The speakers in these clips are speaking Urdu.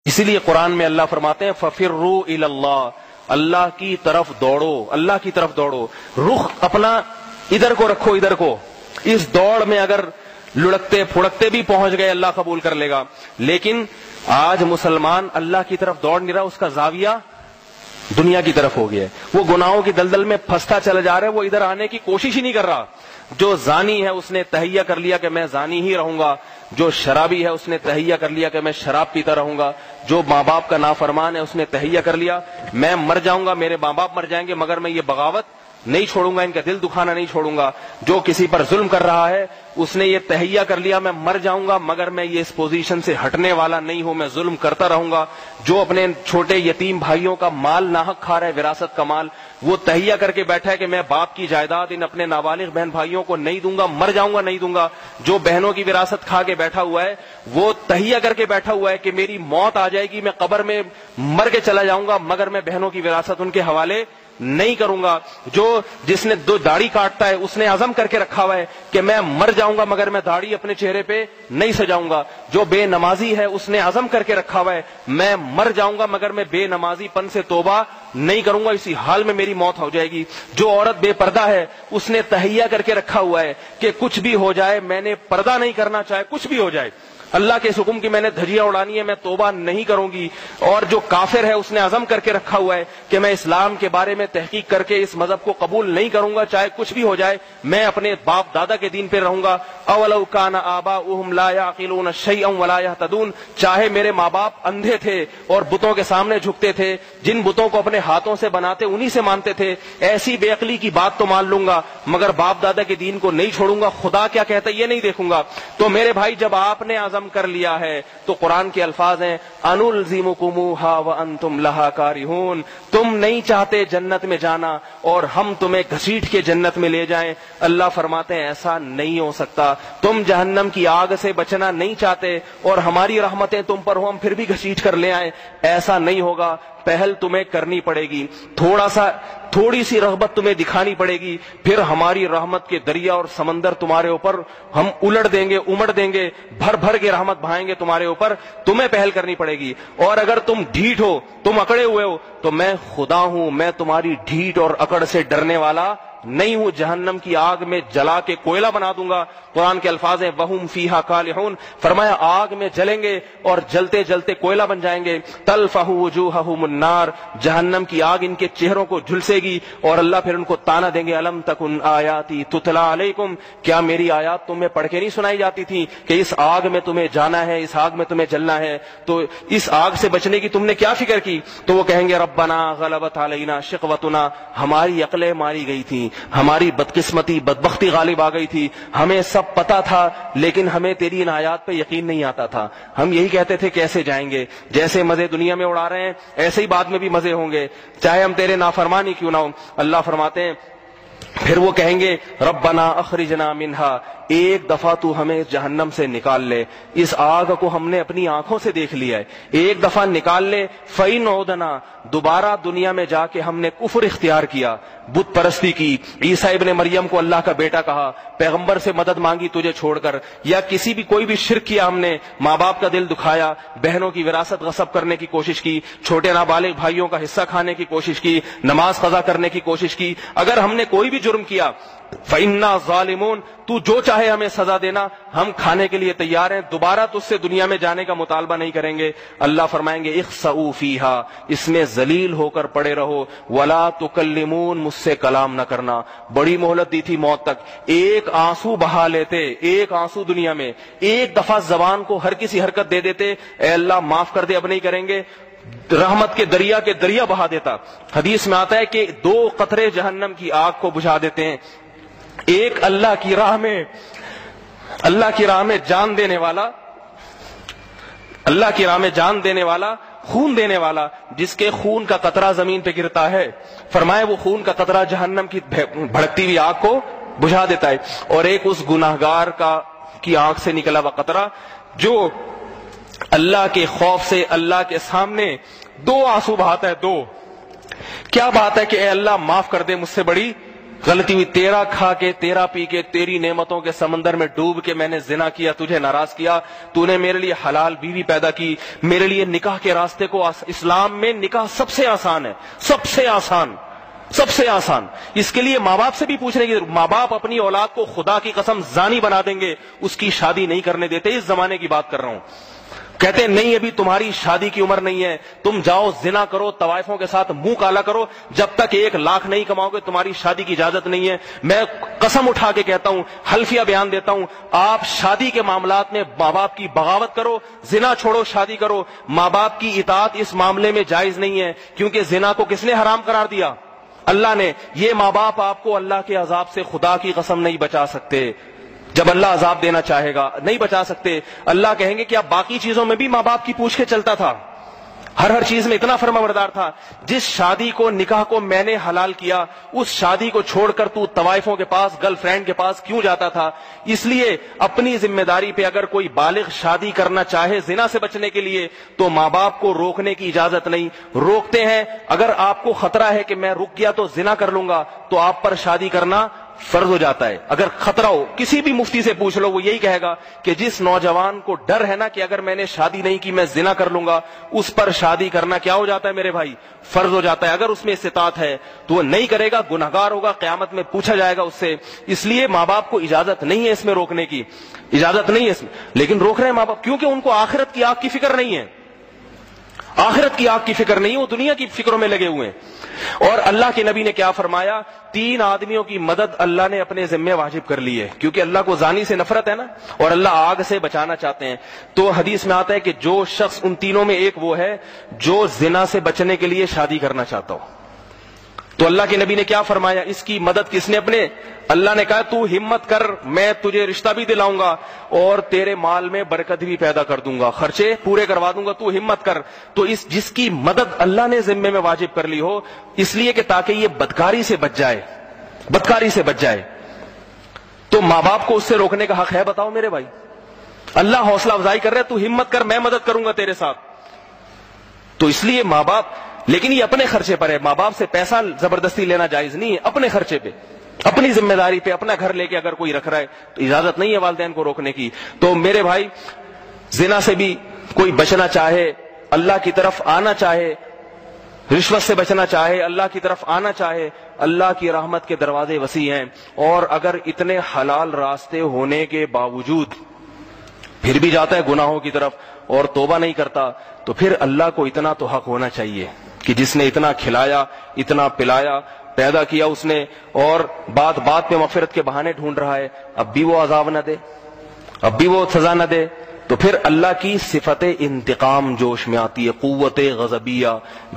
اسی لیے قرآن میں اللہ فرماتے ہیں فَفِرُّوا إِلَى اللَّهِ، اللہ کی طرف دوڑو، اللہ کی طرف دوڑو، رخ اپنا ادھر کو رکھو، ادھر کو. اس دوڑ میں اگر لڑکتے پھڑکتے بھی پہنچ گئے اللہ قبول کر لے گا. لیکن آج مسلمان اللہ کی طرف دوڑ نہیں رہا، اس کا زاویہ دنیا کی طرف ہو گیا. وہ گناہوں کی دلدل میں پھنستا چلا جا رہا ہے، وہ ادھر آنے کی کوشش ہی نہیں کر رہا. جو زانی ہے اس نے تہیہ کر لیا کہ میں زانی ہی رہوں گا، جو شرابی ہے اس نے تہیہ کر لیا کہ میں شراب پیتا رہوں گا، جو ماں باپ کا نافرمان ہے اس نے تہیہ کر لیا میں مر جاؤں گا، میرے ماں باپ مر جائیں گے مگر میں یہ بغاوت نہیں چھوڑوں گا، ان کا دل دکھانا نہیں چھوڑوں گا. جو کسی پر ظلم کر رہا ہے اس نے یہ تہیہ کر لیا میں مر جاؤں گا مگر میں یہ اس پوزیشن سے ہٹنے والا نہیں ہوں، میں ظلم کرتا رہوں گا. جو اپنے چھوٹے یتیم بھائیوں کا مال ناحق کھا رہا ہے، وراثت کا مال، وہ تہیہ کر کے بیٹھا ہے کہ میں باپ کی جائیداد ان اپنے نابالغ بہن بھائیوں کو نہیں دوں گا، مر جاؤں گا نہیں دوں گا. جو بہنوں کی وراثت کھا کے بیٹھا ہوا ہے وہ تہیہ کر کے بیٹھا ہوا ہے کہ میری موت آ جائے گی، میں قبر میں مر کے چلا جاؤں گا مگر میں بہنوں کی وراثت ان کے حوالے نہیں کروں گا. جس نے دو داڑھی کاٹتا ہے اس نے عزم کر کے رکھا ہوا ہے کہ میں مر جاؤں گا مگر میں داڑھی اپنے چہرے پہ نہیں سجاؤں گا. جو بے نمازی ہے اس نے عزم کر کے رکھا ہوا ہے میں مر جاؤں گا مگر میں بے نمازی پن سے توبہ نہیں کروں گا، اسی حال میں میری موت ہو جائے گی. جو عورت بے پردہ ہے اس نے تہیہ کر کے رکھا ہوا ہے کہ کچھ بھی ہو جائے میں نے پردہ نہیں کرنا، چاہے کچھ بھی ہو جائے، اللہ کے اس حکم کی میں نے دھجیاں اڑانی ہے، میں توبہ نہیں کروں گی. اور جو کافر ہے اس نے عزم کر کے رکھا ہوا ہے کہ میں اسلام کے بارے میں تحقیق کر کے اس مذہب کو قبول نہیں کروں گا، چاہے کچھ بھی ہو جائے، میں اپنے باپ دادا کے دین پہ رہوں گا. اولو کان آباؤہم لا یعقلون شیئا ولا یہتدون، چاہے میرے ماں باپ اندھے تھے اور بتوں کے سامنے جھکتے تھے، جن بتوں کو اپنے ہاتھوں سے بناتے انہی سے مانتے تھے، ایسی بے عقلی کی بات تو مان لوں گا مگر باپ دادا کے دین کو نہیں چھوڑوں گا، خدا کیا کہتا ہے یہ نہیں دیکھوں گا. تو میرے بھائی جب آپ نے عزم کر لیا ہے تو قرآن کے الفاظ ہیں انلزمکموہا وانتم لہا کارہون، تم نہیں چاہتے جنت میں جانا اور ہم تمہیں گھسیٹ کے جنت میں لے جائیں. اللہ فرماتے ہیں ایسا نہیں ہو سکتا. تم جہنم کی آگ سے بچنا نہیں چاہتے اور ہماری رحمتیں تم پر ہوں ہم پھر بھی گھسیٹ کر لے آئیں، ایسا نہیں ہوگا. پہل تمہیں کرنی پڑے گی، تھوڑی سی رغبت تمہیں دکھانی پڑے گی، پھر ہماری رحمت کے دریا اور سمندر تمہارے اوپر ہم الٹ دیں گے، امڑ دیں گے، بھر بھر کے رحمت بہائیں گے تمہارے اوپر. تمہیں پہل کرنی پڑے گی. اور اگر تم ڈھیٹ ہو، تم اکڑے ہوئے ہو، تو میں خدا ہوں، میں تمہاری ڈھیٹ اور اکڑ سے ڈرنے والا نہیں ہوں، جہنم کی آگ میں جلا کے کوئلہ بنا دوں گا. قرآن کے الفاظ ہیں وَهُمْ فِيهَا كَالِحُونَ، فرمایا آگ میں جلیں گے اور جلتے جلتے کوئلہ بن جائیں گے. تَلْفَحُ وُجُوهَهُمُ النَّارُ، جہنم کی آگ ان کے چہروں کو جھلسے گی اور اللہ پھر ان کو تانا دیں گے أَلَمْ تَكُنْ آيَاتِي تُتْلَىٰ عَلَيْكُمْ، کیا میری آیات تمہیں پڑھ کے نہیں سنائی جاتی تھی کہ اس آگ میں تمہیں جانا ہے، اس آگ میں تمہیں جلنا ہے، تو اس آگ سے بچنے کی تم نے کیا فکر کی؟ تو وہ کہیں گے ربنا غلبت علینا شقوتنا، ہماری عقلیں ماری گئی تھیں، ہماری بدقسمتی بدبختی غالب آ گئی تھی، ہمیں سب پتا تھا لیکن ہمیں تیری ان آیات پہ یقین نہیں آتا تھا. ہم یہی کہتے تھے کیسے جائیں گے، جیسے مزے دنیا میں اڑا رہے ہیں ایسے ہی بعد میں بھی مزے ہوں گے، چاہے ہم تیرے نافرمانی کیوں نہ ہوں. اللہ فرماتے ہیں پھر وہ کہیں گے ربنا اخرجنا منہا، ایک دفعہ تو ہمیں جہنم سے نکال لے، اس آگ کو ہم نے اپنی آنکھوں سے دیکھ لیا ہے، ایک دفعہ نکال لے. فَإِنْ عُدْنَا، دوبارہ دنیا میں جا کے ہم نے کفر اختیار کیا، بت پرستی کی، عیسیٰ ابن مریم کو اللہ کا بیٹا کہا، پیغمبر سے مدد مانگی تجھے چھوڑ کر، یا کسی بھی کوئی بھی شرک کیا ہم نے، ماں باپ کا دل دکھایا، بہنوں کی وراثت غصب کرنے کی کوشش کی، چھوٹے نابالغ بھائیوں کا حصہ کھانے کی کوشش کی، نماز قضا کرنے کی کوشش کی، اگر ہم نے کوئی بھی جرم کیا فَإِنَّا ظَالِمُونَ، تو جو چاہے ہمیں سزا دینا، ہم کھانے کے لیے تیار ہیں، دوبارہ تجھ سے دنیا میں جانے کا مطالبہ نہیں کریں گے. اللہ فرمائیں گے اخسؤوا فیہا، اس میں ذلیل ہو کر پڑے رہو، ولا تکلمون، مجھ سے کلام نہ کرنا. بڑی مہلت دی تھی موت تک، ایک آنسو بہا لیتے، ایک آنسو دنیا میں، ایک دفعہ زبان کو ہر کسی حرکت دے دیتے، اے اللہ معاف کر دے اب نہیں کریں گے، رحمت کے دریا بہا دیتا. حدیث میں آتا ہے کہ 2 قطرے جہنم کی آگ کو بجھا دیتے ہیں، ایک اللہ کی راہ میں جان دینے والا، اللہ کی راہ میں جان دینے والا، خون دینے والا، جس کے خون کا قطرہ زمین پہ گرتا ہے، فرمائے وہ خون کا قطرہ جہنم کی بھڑکتی ہوئی آگ کو بجھا دیتا ہے. اور ایک اس گناہگار کی آنکھ سے نکلا ہوا قطرہ جو اللہ کے خوف سے اللہ کے سامنے 2 آنسو بہاتا ہے. 2 کیا بات ہے کہ اے اللہ معاف کر دے، مجھ سے بڑی غلطی ہوئی، تیرا کھا کے تیرا پی کے تیری نعمتوں کے سمندر میں ڈوب کے میں نے زنا کیا، تجھے ناراض کیا، تو نے میرے لیے حلال بیوی پیدا کی، میرے لیے نکاح کے راستے کو اسلام میں نکاح سب سے آسان ہے، سب سے آسان، سب سے آسان۔ اس کے لیے ماں باپ سے بھی پوچھنے کی، ماں باپ اپنی اولاد کو خدا کی قسم زانی بنا دیں گے، اس کی شادی نہیں کرنے دیتے، اس زمانے کی بات کر رہا ہوں۔ کہتے ہیں نہیں ابھی تمہاری شادی کی عمر نہیں ہے، تم جاؤ زنا کرو، طوائفوں کے ساتھ منہ کالا کرو، جب تک 1 لاکھ نہیں کماؤ گے تمہاری شادی کی اجازت نہیں ہے۔ میں قسم اٹھا کے کہتا ہوں، حلفیہ بیان دیتا ہوں، آپ شادی کے معاملات میں ماں باپ کی بغاوت کرو، زنا چھوڑو شادی کرو۔ ماں باپ کی اطاعت اس معاملے میں جائز نہیں ہے، کیونکہ زنا کو کس نے حرام قرار دیا؟ اللہ نے۔ یہ ماں باپ آپ کو اللہ کے عذاب سے خدا کی قسم نہیں بچا سکتے، جب اللہ عذاب دینا چاہے گا نہیں بچا سکتے۔ اللہ کہیں گے کہ اب باقی چیزوں میں بھی ماں باپ کی پوچھ کے چلتا تھا، ہر چیز میں اتنا فرمانبردار تھا، جس شادی کو نکاح کو میں نے حلال کیا اس شادی کو چھوڑ کر تو طوائفوں کے پاس گرل فرینڈ کے پاس کیوں جاتا تھا؟ اس لیے اپنی ذمہ داری پہ اگر کوئی بالغ شادی کرنا چاہے زنا سے بچنے کے لیے تو ماں باپ کو روکنے کی اجازت نہیں، روکتے ہیں۔ اگر آپ کو خطرہ ہے کہ میں رک گیا تو زنا کر لوں گا تو آپ پر شادی کرنا فرض ہو جاتا ہے۔ اگر خطرہ ہو، کسی بھی مفتی سے پوچھ لو، وہ یہی کہے گا کہ جس نوجوان کو ڈر ہے نا کہ اگر میں نے شادی نہیں کی میں زنا کر لوں گا، اس پر شادی کرنا کیا ہو جاتا ہے میرے بھائی؟ فرض ہو جاتا ہے۔ اگر اس میں استطاعت ہے تو وہ نہیں کرے گا، گنہگار ہوگا، قیامت میں پوچھا جائے گا اس سے۔ اس لیے ماں باپ کو اجازت نہیں ہے اس میں روکنے کی، اجازت نہیں ہے اس میں، لیکن روک رہے ہیں ماں باپ کیونکہ ان کو آخرت کی آگ کی فکر نہیں ہے، آخرت کی آگ کی فکر نہیں ہے، وہ دنیا کی فکروں میں لگے ہوئے ہیں۔ اور اللہ کے نبی نے کیا فرمایا؟ 3 آدمیوں کی مدد اللہ نے اپنے ذمہ واجب کر لی ہے، کیونکہ اللہ کو زانی سے نفرت ہے نا، اور اللہ آگ سے بچانا چاہتے ہیں۔ تو حدیث میں آتا ہے کہ جو شخص ان تینوں میں ایک وہ ہے جو زنا سے بچنے کے لیے شادی کرنا چاہتا ہو، تو اللہ کے نبی نے کیا فرمایا؟ اس کی مدد کس نے؟ اپنے اللہ نے کہا تو ہمت کر، میں تجھے رشتہ بھی دلاؤں گا اور تیرے مال میں برکت بھی پیدا کر دوں گا، خرچے پورے کروا دوں گا، تو ہمت کر۔ تو اس جس کی مدد اللہ نے ذمے میں واجب کر لی ہو، اس لیے کہ تاکہ یہ بدکاری سے بچ جائے، بدکاری سے بچ جائے، تو ماں باپ کو اس سے روکنے کا حق ہے؟ بتاؤ میرے بھائی۔ اللہ حوصلہ افزائی کر رہے تو ہمت کر، میں مدد کروں گا تیرے ساتھ۔ تو اس لیے ماں باپ، لیکن یہ اپنے خرچے پر ہے، ماں باپ سے پیسہ زبردستی لینا جائز نہیں ہے، اپنے خرچے پہ، اپنی ذمہ داری پہ، اپنا گھر لے کے اگر کوئی رکھ رہا ہے تو اجازت نہیں ہے والدین کو روکنے کی۔ تو میرے بھائی، زنا سے بھی کوئی بچنا چاہے، اللہ کی طرف آنا چاہے، رشوت سے بچنا چاہے، اللہ کی طرف آنا چاہے، اللہ کی رحمت کے دروازے وسیع ہیں۔ اور اگر اتنے حلال راستے ہونے کے باوجود پھر بھی جاتا ہے گناہوں کی طرف اور توبہ نہیں کرتا، تو پھر اللہ کو اتنا تو حق ہونا چاہیے کہ جس نے اتنا کھلایا، اتنا پلایا، پیدا کیا اس نے، اور بات بات پہ مغفرت کے بہانے ڈھونڈ رہا ہے، اب بھی وہ عذاب نہ دے، اب بھی وہ سزا نہ دے، تو پھر اللہ کی صفت انتقام جوش میں آتی ہے، قوت غضبیہ۔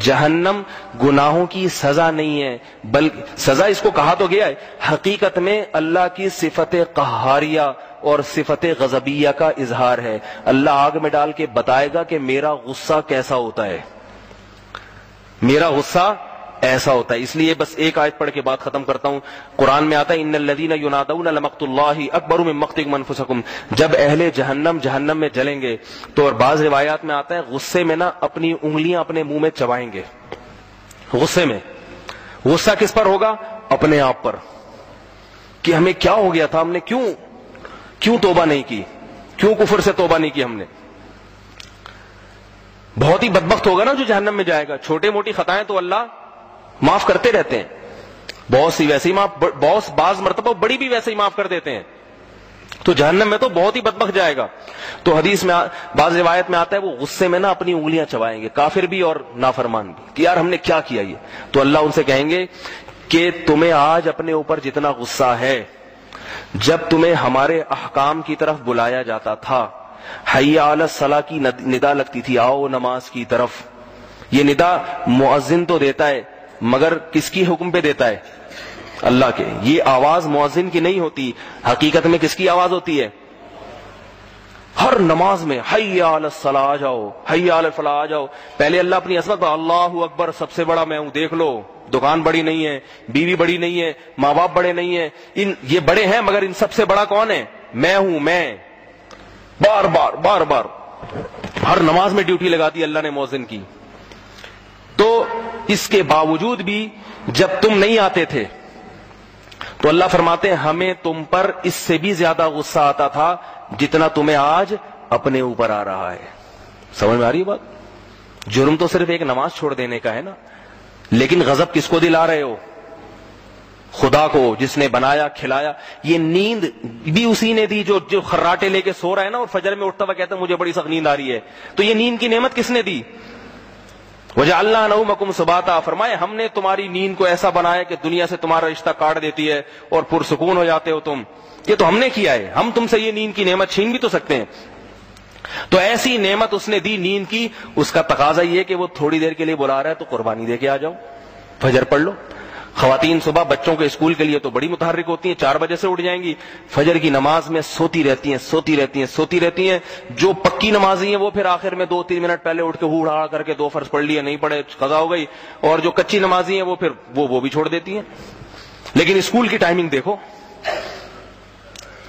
جہنم گناہوں کی سزا نہیں ہے، بلکہ سزا اس کو کہا تو گیا ہے، حقیقت میں اللہ کی صفت قہاریہ اور صفت غضبیہ کا اظہار ہے۔ اللہ آگ میں ڈال کے بتائے گا کہ میرا غصہ کیسا ہوتا ہے، میرا غصہ ایسا ہوتا ہے۔ اس لیے بس ایک آیت پڑھ کے بات ختم کرتا ہوں۔ قرآن میں آتا ہے ان الذین ینادون لمقت اللہ اکبر من مقتکم انفسکم، جب اہل جہنم میں جلیں گے تو، اور بعض روایات میں آتا ہے غصے میں نا اپنی انگلیاں اپنے منہ میں چبائیں گے، غصے میں۔ غصہ کس پر ہوگا؟ اپنے آپ پر، کہ ہمیں کیا ہو گیا تھا، ہم نے کیوں توبہ نہیں کی، کیوں کفر سے توبہ نہیں کی ہم نے۔ بہت ہی بدبخت ہوگا نا جو جہنم میں جائے گا۔ چھوٹے موٹی خطائیں تو اللہ معاف کرتے رہتے ہیں، بہت سی ویسے ہی معاف، بعض مرتبہ بڑی بھی ویسے ہی معاف کر دیتے ہیں، تو جہنم میں تو بہت ہی بدبخت جائے گا۔ تو حدیث میں بعض روایت میں آتا ہے وہ غصے میں نا اپنی انگلیاں چبائیں گے، کافر بھی اور نافرمان بھی، کہ یار ہم نے کیا کیا یہ۔ تو اللہ ان سے کہیں گے کہ تمہیں آج اپنے اوپر جتنا غصہ ہے، جب تمہیں ہمارے احکام کی طرف بلایا جاتا تھا، حی علی الصلاۃ کی ندا لگتی تھی، آؤ نماز کی طرف، یہ ندا مؤذن تو دیتا ہے مگر کس کی حکم پہ دیتا ہے؟ اللہ کے۔ یہ آواز مؤذن کی نہیں ہوتی، حقیقت میں کس کی آواز ہوتی ہے؟ ہر نماز میں حی علی الصلاۃ آ جاؤ، حی علی الفلاح آ جاؤ۔ پہلے اللہ اپنی عظمت پر، اللہ اکبر، سب سے بڑا میں ہوں، دیکھ لو، دکان بڑی نہیں ہے، بیوی بڑی نہیں ہے، ماں باپ بڑے نہیں ہیں، یہ بڑے ہیں مگر ان سب سے بڑا کون ہے؟ میں ہوں، میں۔ بار بار ہر نماز میں ڈیوٹی لگا دی اللہ نے مؤذن کی۔ تو اس کے باوجود بھی جب تم نہیں آتے تھے تو اللہ فرماتے ہیں ہمیں تم پر اس سے بھی زیادہ غصہ آتا تھا جتنا تمہیں آج اپنے اوپر آ رہا ہے. سمجھ میں آ رہی ہے بات؟ جرم تو صرف ایک نماز چھوڑ دینے کا ہے نا، لیکن غضب کس کو دلا رہے ہو؟ خدا کو، جس نے بنایا کھلایا. یہ نیند بھی اسی نے دی جو خراٹے لے کے سو رہا ہے نا اور فجر میں اٹھتا ہوا کہتا ہے مجھے بڑی سخت نیند آ رہی ہے. تو یہ نیند کی نعمت کس نے دی؟ وَجَعَلْنَا نَوْمَكُمْ سُبَاتًا، فرمائے ہم نے تمہاری نیند کو ایسا بنایا کہ دنیا سے تمہارا رشتہ کاٹ دیتی ہے اور پرسکون ہو جاتے ہو تم. یہ تو ہم نے کیا ہے، ہم تم سے یہ نیند کی نعمت چھین بھی تو سکتے ہیں. تو ایسی نعمت اس نے دی نیند کی، اس کا تقاضا یہ کہ وہ تھوڑی دیر کے لیے بلا رہا ہے تو قربانی دے کے آ جاؤ، فجر پڑھ لو. خواتین صبح بچوں کے اسکول کے لیے تو بڑی متحرک ہوتی ہیں، 4 بجے سے اٹھ جائیں گی، فجر کی نماز میں سوتی رہتی ہیں. جو پکی نمازی ہیں وہ پھر آخر میں 2-3 منٹ پہلے اٹھ کے ہوڑ ہاڑ کر کے 2 فرض پڑھ لیے، نہیں پڑھے قضا ہو گئی. اور جو کچی نمازی ہیں وہ پھر وہ بھی چھوڑ دیتی ہیں. لیکن اسکول کی ٹائمنگ دیکھو،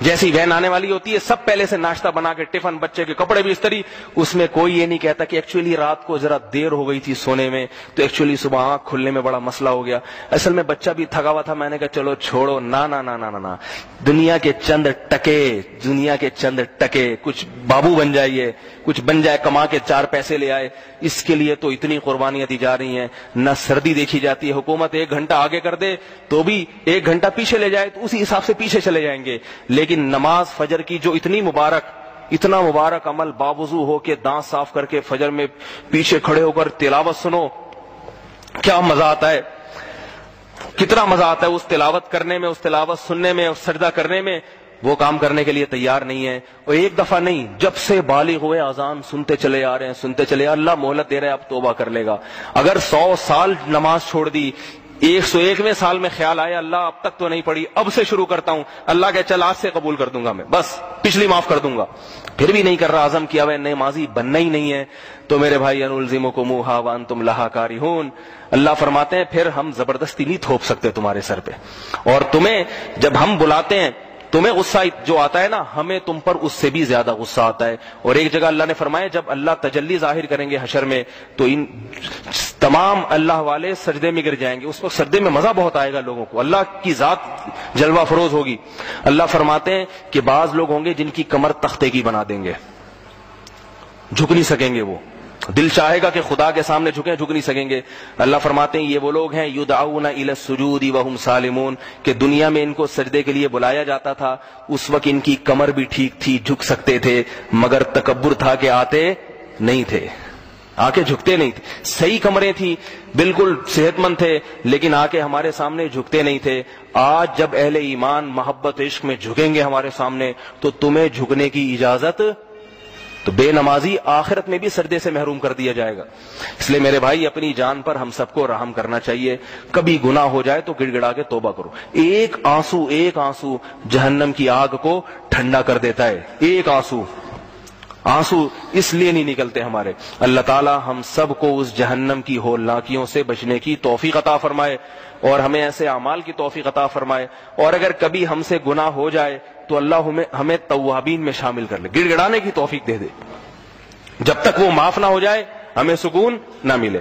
جیسی وین آنے والی ہوتی ہے سب پہلے سے ناشتہ بنا کے ٹفن، بچے کے کپڑے بھی استری. اس میں کوئی یہ نہیں کہتا کہ ایکچولی رات کو ذرا دیر ہو گئی تھی سونے میں تو ایکچولی صبح آنکھ کھلنے میں بڑا مسئلہ ہو گیا، اصل میں بچہ بھی تھکا ہوا تھا، میں نے کہا چلو چھوڑو. نا. دنیا کے چند ٹکے کچھ بابو بن جائیے، کچھ بن جائے، کما کے 4 پیسے لے آئے، اس کے لیے تو اتنی قربانیاں دی جا رہی ہیں. نہ سردی دیکھی جاتی ہے، حکومت 1 گھنٹہ آگے کر دے تو بھی 1 گھنٹہ پیچھے لے جائے تو اسی حساب سے پیچھے چلے جائیں گے. لیکن نماز فجر کی جو اتنا مبارک عمل، باوضو ہو کے دانت صاف کر کے فجر میں پیچھے کھڑے ہو کر تلاوت سنو، کیا مزہ آتا ہے، کتنا مزہ آتا ہے اس تلاوت کرنے میں، اس تلاوت سننے میں اور سجدہ کرنے میں. وہ کام کرنے کے لیے تیار نہیں ہے. اور ایک دفعہ نہیں، جب سے بالغ ہوئے اذان سنتے چلے آ رہے ہیں. اللہ مہلت دے رہا ہے، اب توبہ کر لے گا. اگر 100 سال نماز چھوڑ دی، 101ویں سال میں خیال آیا اللہ اب تک تو نہیں پڑھی، اب سے شروع کرتا ہوں، اللہ کہ چل آج سے قبول کر دوں گا، میں بس پچھلی معاف کر دوں گا، پھر بھی نہیں کر رہا، عزم کیا ہوا نمازی بننا ہی نہیں ہے، تو میرے بھائی انلزمکموہا وانتم لہا کارہون. اللہ فرماتے ہیں پھر ہم زبردستی نہیں تھوپ سکتے تمہارے سر پہ. اور تمہیں جب ہم بلاتے ہیں تمہیں غصہ جو آتا ہے نا، ہمیں تم پر اس سے بھی زیادہ غصہ آتا ہے. اور ایک جگہ اللہ نے فرمایا جب اللہ تجلی ظاہر کریں گے حشر میں تو ان تمام اللہ والے سجدے میں گر جائیں گے. اس وقت سجدے میں مزہ بہت آئے گا لوگوں کو، اللہ کی ذات جلوہ فروز ہوگی. اللہ فرماتے ہیں کہ بعض لوگ ہوں گے جن کی کمر تختے کی بنا دیں گے، جھک نہیں سکیں گے، وہ دل چاہے گا کہ خدا کے سامنے جھکیں، جھک نہیں سکیں گے. اللہ فرماتے ہیں یہ وہ لوگ ہیں یدعون الی السجود وهم سالمون، کہ دنیا میں ان کو سجدے کے لیے بلایا جاتا تھا، اس وقت ان کی کمر بھی ٹھیک تھی، جھک سکتے تھے، مگر تکبر تھا کہ آتے نہیں تھے، آ کے جھکتے نہیں تھے. صحیح کمریں تھیں، بالکل صحت مند تھے، لیکن آ کے ہمارے سامنے جھکتے نہیں تھے. آج جب اہل ایمان محبت عشق میں جھکیں گے ہمارے سامنے تو تمہیں جھکنے کی اجازت، تو بے نمازی آخرت میں بھی سجدے سے محروم کر دیا جائے گا. اس لیے میرے بھائی اپنی جان پر ہم سب کو رحم کرنا چاہیے. کبھی گناہ ہو جائے تو گڑ گڑا کے توبہ کرو. ایک آنسو جہنم کی آگ کو ٹھنڈا کر دیتا ہے. ایک آنسو اس لیے نہیں نکلتے ہمارے. اللہ تعالی ہم سب کو اس جہنم کی ہولناکیوں سے بچنے کی توفیق عطا فرمائے اور ہمیں ایسے اعمال کی توفیق عطا فرمائے. اور اگر کبھی ہم سے گناہ ہو جائے تو اللہ ہمیں توابین میں شامل کر لے، گڑ گڑانے کی توفیق دے دے. جب تک وہ معاف نہ ہو جائے ہمیں سکون نہ ملے.